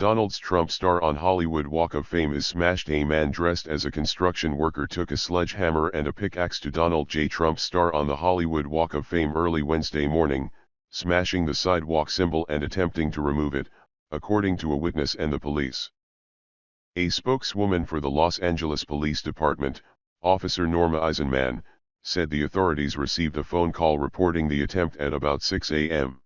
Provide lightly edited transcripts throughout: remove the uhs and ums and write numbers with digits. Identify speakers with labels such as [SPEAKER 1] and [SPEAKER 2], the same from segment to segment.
[SPEAKER 1] Donald Trump star on Hollywood Walk of Fame is smashed. A man dressed as a construction worker took a sledgehammer and a pickaxe to Donald J. Trump star on the Hollywood Walk of Fame early Wednesday morning, smashing the sidewalk symbol and attempting to remove it, according to a witness and the police. A spokeswoman for the Los Angeles Police Department, Officer Norma Eisenman, said the authorities received a phone call reporting the attempt at about 6 a.m.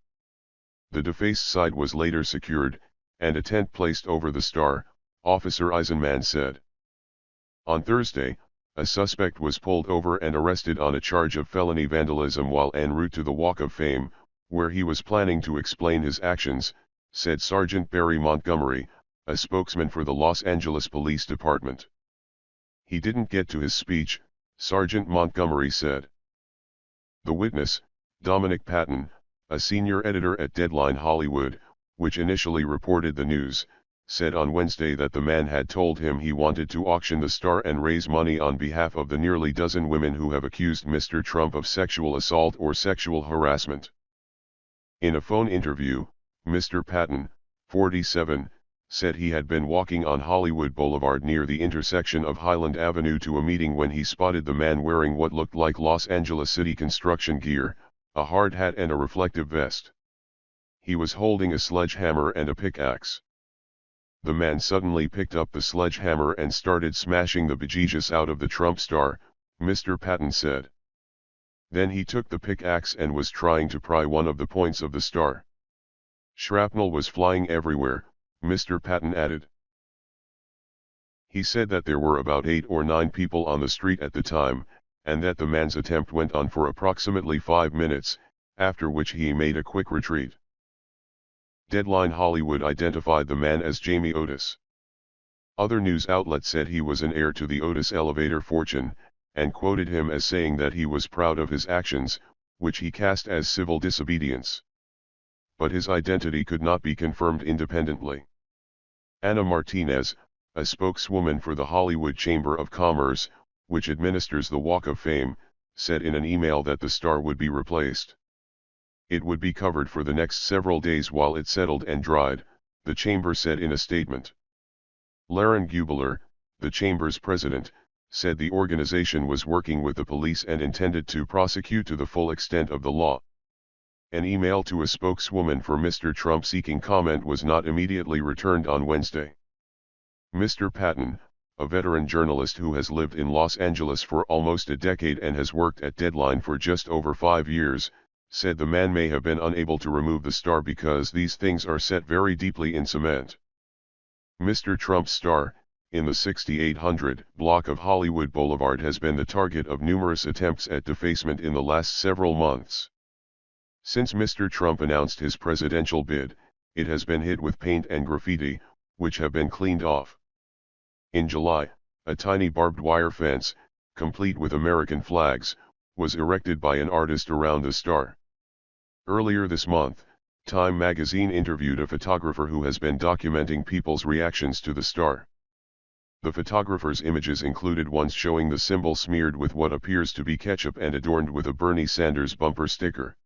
[SPEAKER 1] The defaced side was later secured, and a tent placed over the star, Officer Eisenman said. On Thursday, a suspect was pulled over and arrested on a charge of felony vandalism while en route to the Walk of Fame, where he was planning to explain his actions, said Sergeant Barry Montgomery, a spokesman for the Los Angeles Police Department. He didn't get to his speech, Sergeant Montgomery said. The witness, Dominic Patton, a senior editor at Deadline Hollywood, which initially reported the news, said on Wednesday that the man had told him he wanted to auction the star and raise money on behalf of the nearly dozen women who have accused Mr. Trump of sexual assault or sexual harassment. In a phone interview, Mr. Patton, 47, said he had been walking on Hollywood Boulevard near the intersection of Highland Avenue to a meeting when he spotted the man wearing what looked like Los Angeles City construction gear, a hard hat and a reflective vest. He was holding a sledgehammer and a pickaxe. The man suddenly picked up the sledgehammer and started smashing the bejesus out of the Trump star, Mr. Patton said. Then he took the pickaxe and was trying to pry one of the points of the star. Shrapnel was flying everywhere, Mr. Patton added. He said that there were about 8 or 9 people on the street at the time, and that the man's attempt went on for approximately 5 minutes, after which he made a quick retreat. Deadline Hollywood identified the man as Jamie Otis. Other news outlets said he was an heir to the Otis elevator fortune, and quoted him as saying that he was proud of his actions, which he cast as civil disobedience. But his identity could not be confirmed independently. Anna Martinez, a spokeswoman for the Hollywood Chamber of Commerce, which administers the Walk of Fame, said in an email that the star would be replaced. It would be covered for the next several days while it settled and dried, the chamber said in a statement. Lauren Gubler, the chamber's president, said the organization was working with the police and intended to prosecute to the full extent of the law. An email to a spokeswoman for Mr. Trump seeking comment was not immediately returned on Wednesday. Mr. Patton, a veteran journalist who has lived in Los Angeles for almost a decade and has worked at Deadline for just over 5 years, said the man may have been unable to remove the star because these things are set very deeply in cement. Mr. Trump's star, in the 6800 block of Hollywood Boulevard, has been the target of numerous attempts at defacement in the last several months. Since Mr. Trump announced his presidential bid, it has been hit with paint and graffiti, which have been cleaned off. In July, a tiny barbed wire fence, complete with American flags, was erected by an artist around the star. Earlier this month, Time magazine interviewed a photographer who has been documenting people's reactions to the star. The photographer's images included ones showing the symbol smeared with what appears to be ketchup and adorned with a Bernie Sanders bumper sticker.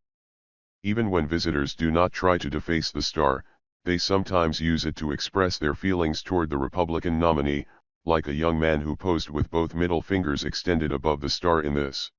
[SPEAKER 1] Even when visitors do not try to deface the star, they sometimes use it to express their feelings toward the Republican nominee, like a young man who posed with both middle fingers extended above the star in this.